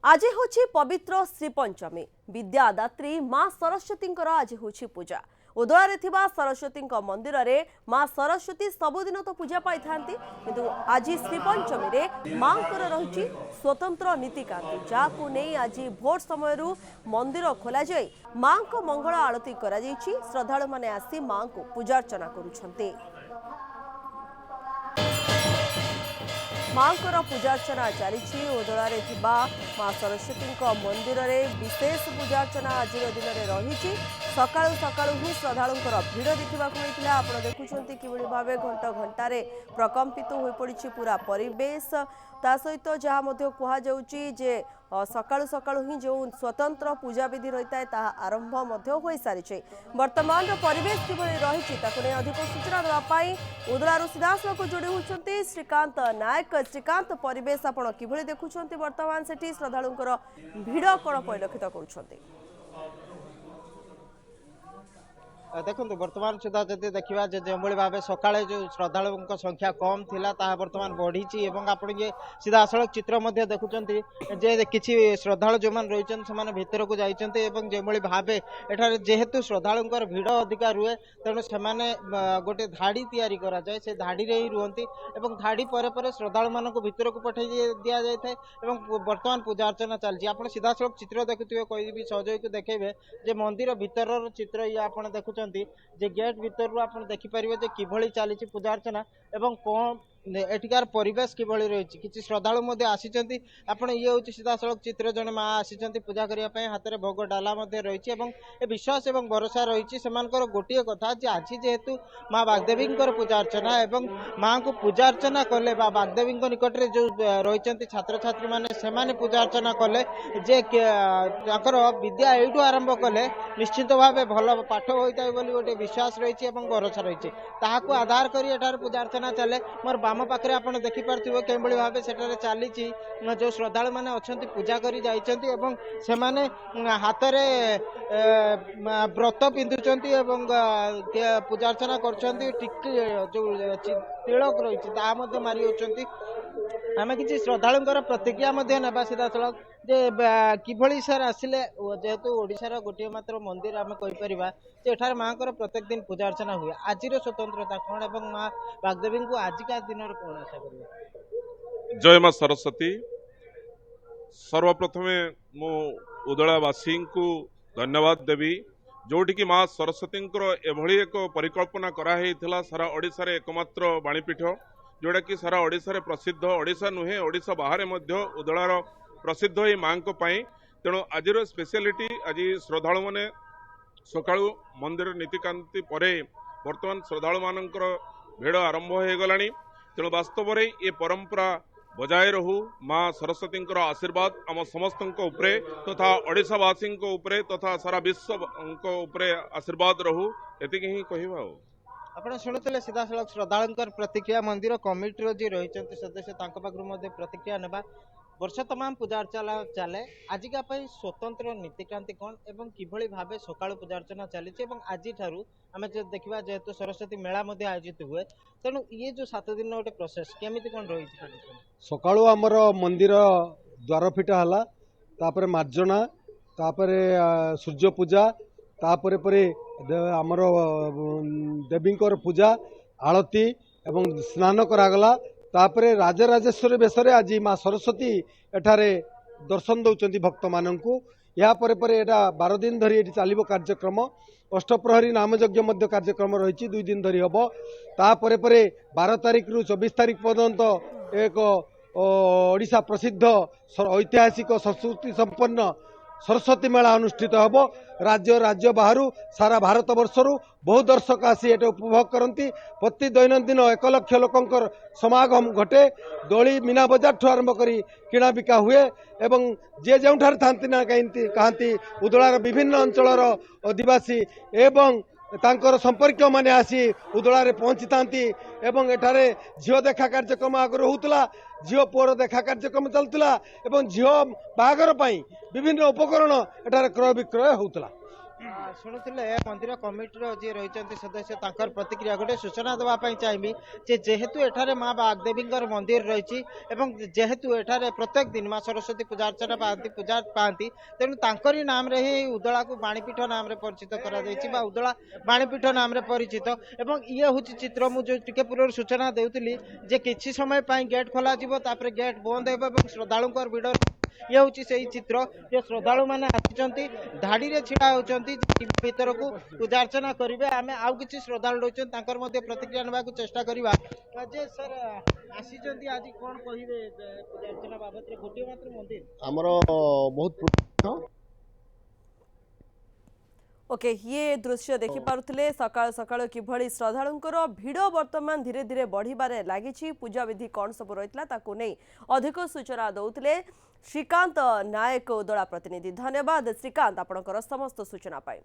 आज हूँ पवित्र श्रीपंचमी विद्यादात्री माँ सरस्वती आज हूँ पूजा उदय सरस्वती मंदिर में माँ सरस्वती सबुदिन तो पूजा पाई किंतु आज श्रीपंचमी रे माँ रही स्वतंत्र नीतिकांति जहाँ नहीं आज भोर समय मंदिर खोल जाए माँ को मंगल आरती कर श्रद्धालु मैंने आसी माँ को पूजार्चना करुछन्ते। माँ पूजार्चना चली उदय माँ सरस्वती मंदिर में विशेष पूजार्चना आज दिन में रही सका सका ही श्रद्धालु भिड़ देखा मिलता आप देखुं कि भाव घंटा घंटे प्रकम्पित हो पड़ी पूरा परिवेश ता सहित जहाँ कहुचे सका सका ही जो स्वतंत्र पूजा विधि रही है आरंभ हो सारी वर्तमान परिवेश किभली रही अधिक सूचना देवाई उदलारू सीधासख जोड़ी होती श्रीकांत नायक। श्रीकांत परिवेश आपड़ किभली देखुं वर्तमान से श्रद्धालु भिड़ कौन परिलक्षित कर देखो वर्तमान सुधा जब देखा जो भाव सका जो श्रद्धालु संख्या कम थी बर्तमान बढ़ी आप सीधा सड़क चित्र देखुं जे किसी श्रद्धालु जो रही से भितर को जाइए भाव एठार जेहेतु श्रद्धालु भिड़ अधिका रुए तेणु से गोटे धाड़ी तैयारी कराए से धाड़ी ही रुहति धाड़ी पर श्रद्धालु मान भितर को पठे दि जाए बर्तमान पूजा अर्चना चलती आप सीधा सड़क चित्र देखुए कोई भी सहयोगी को देखेबे जे मंदिर भितर चित्र ये आप देखुं जे गेट भीतर आप देखिपारे जे किभली चली पूजा अर्चना एवं कौन एठिकार परिवेश किभली रही किसी श्रद्धालु आसी आपड़ ये हूँ सीधा सड़क चित्र जड़े माँ आसी पूजा करने हाथ में भोग डाला रही विश्वास और भरोसा रही से गोटे कथा आज जेहेतु माँ बागदेवी पूजा अर्चना एवं माँ को पूजा अर्चना कले बागदेवी निकट में जो रही छात्र छात्री मैंने पूजा अर्चना कले जे विद्या यू आरंभ कले निश्चित भाव भल पाठ होता है गोटे विश्वास रही भरोसा रही आधार कर पूजा अर्चना चले मोर बाम पाखे आप देखिपे कई भाव से चली जो श्रद्धालु मैंने अच्छा पूजा कर हाथ में व्रत पिंधुंट पूजा अर्चना कर तिलक रही मारी होती आम कि श्रद्धालुं प्रतिक्रिया ना सीधा सड़क जे किभली सर आसिले जेहेतु ओडिशार गोटे मात्र मंदिर आम कहीपर एठार माँ प्रत्येक दिन पूजा अर्चना हुए आज स्वतंत्रता कौन और माँ बागदेवी को आजिका दिन कौन आशा कर जय माँ सरस्वती। सर्वप्रथम मु उदलावासी को धन्यवाद देवी जोटि कि माँ सरस्वती एभली एक परिकल्पना कराई सारा ओडिशा रे एकमात्र बाणीपीठ जोड़ा कि सारा ओडिशा रे प्रसिद्ध ओडिशा नुहे ओडिशा बाहर उदलार प्रसिद्ध ही माँ तेणु आज स्पेशलिटी आज श्रद्धालु मैंने सका मंदिर नीतिकांति पर बर्तमान श्रद्धालु मानकर भिड़ आरंभ हो गला तेणु वास्तव में ये परंपरा बजाय रहू माँ सरस्वती आशीर्वाद आम समस्त तथा ओडिशावासी तथा सारा विश्व आशीर्वाद रहू एति ही कहवा। आपड़ शुणुते सीधा सड़क श्रद्धालु प्रतिक्रिया मंदिर कमिटी जी रही सदस्य पाखु प्रतिक्रिया नेबा वर्ष तमाम पूजा अर्चना चले आजिका स्वतंत्र नीतिकांति कौन एवं किभली भाव सका पूजा अर्चना चली आज आम देखा जेहेतु सरस्वती मेला आयोजित हुए तेणु ये जो 7 दिन गोटे प्रोसेस केमिति कौन रही सका आमर मंदिर द्वार फिटा है मार्जना सूर्य पूजा तापर आमर देवी पूजा आलती एवं स्नान करागला तापरे राजराजेश्वरी बेसरे आज माँ सरस्वती एठारे दर्शन दौरान भक्त मानू या परे एटा 12 दिन धरी एटी चलिबो कार्यक्रम अष्टप्रहरी नामयज्ञ कार्यक्रम रही 2 दिन धरी हम तापर 12 तारिख रु 24 तारिख पर्यंत एक ओडिशा प्रसिद्ध ऐतिहासिक संस्कृति संपन्न सरस्वती मेला अनुष्ठित होब राज्य बाहर सारा भारत वर्षर बहु दर्शक आसी एटे उपभोग करती प्रति दैनंदिन 1 लाख लोकंकर समागम घटे दोली मीना बजार ठू आरंभ कर किणा बिका हुए एवं जे जो थांती ना कहती उदलार विभिन्न अंचलर आदिवासी एवं तांकर संपर्क माने आसी उदलारे पहुंची थांती एवं एठारे झील देखा कार्यक्रम आगु होता झील पुअर देखा कार्यक्रम चलता एवं झील बाहागर विभिन्न उपकरण एठारे क्रय विक्रय होता। ଶୁଣୁଥିଲେ ମନ୍ଦିର କମିଟିର ଯିଏ ରହିଛନ୍ତି ସଦସ୍ୟ ତାଙ୍କର ପ୍ରତିକ୍ରିୟା ଗୋଟେ ସୂଚନା ଦେବା ପାଇଁ ଚାହିଁବି ଯେ ଯେହେତୁ ଏଠାରେ ମା ବାଗଦେବୀଙ୍କର ମନ୍ଦିର ରହିଛି ଏବଂ ଯେହେତୁ ଏଠାରେ ପ୍ରତ୍ୟେକ ଦିନ ମା ସରସ୍ୱତୀ ପୂଜା ଅର୍ଚ୍ଚନା ପାଆନ୍ତି ପୂଜା ପାଆନ୍ତି ତେଣୁ ତାଙ୍କରି ନାମରେ ହିଁ ଉଦଳାକୁ ବାଣୀପୀଠ ନାମରେ ପରିଚିତ କରାଯାଇଛି ବା ଉଦଳା ବାଣୀପୀଠ ନାମରେ ପରିଚିତ ଏବଂ ଇଏ ହେଉଛି ଚିତ୍ର ମୁଁ ଯେଉଁ ଟିକେ ପୂର୍ବରୁ ସୂଚନା ଦେଉଥିଲି ଯେ କିଛି ସମୟ ପାଇଁ ଗେଟ୍ ଖୋଲାଯିବ ତାପରେ ଗେଟ୍ ବନ୍ଦ ହେବ ଏବଂ ଶ୍ରଦ୍ଧାଳୁଙ୍କର ଭିଡ଼ ଇଏ ହେଉଛି ସେଇ ଚିତ୍ର ଯେ ଶ୍ରଦ୍ଧାଳୁମାନେ ଆସିଛନ୍ତି ଧାଡ଼ିରେ ଛିଡ଼ା ହେଉଛନ୍ତି ଭିତରକୁ ପୂଜା ଅର୍ଚ୍ଚନା କରିବେ ଆମେ ଆଉ କିଛି ଶ୍ରଦ୍ଧାଳୁ ରହିଛନ୍ତି ତାଙ୍କର ମଧ୍ୟ ପ୍ରତିକ୍ରିୟା ନେବାକୁ ଚେଷ୍ଟା କରିବା ଯେ ସାର୍ ଆସିଛନ୍ତି ଆଜି କ'ଣ କହିବେ ପୂଜା ଅର୍ଚ୍ଚନା ବାବଦରେ ଗୋଟିଏ ମାତ୍ର ମନ୍ଦିର ଆମର ବହୁତ ପୁରୁଣା ओके ये दृश्य देखि पारुथिले सकाळ सकाळ किभଳି श्रद्धालुंकर भिड़ वर्तमान धीरे धीरे बढ़िबारे लागिछि पूजा विधि कौन सब रहितला ताकू नै अधिक सूचना दउथिले श्रीकांत नायक उदला प्रतिनिधि धन्यवाद श्रीकांत आपणकर समस्त सूचना पाई।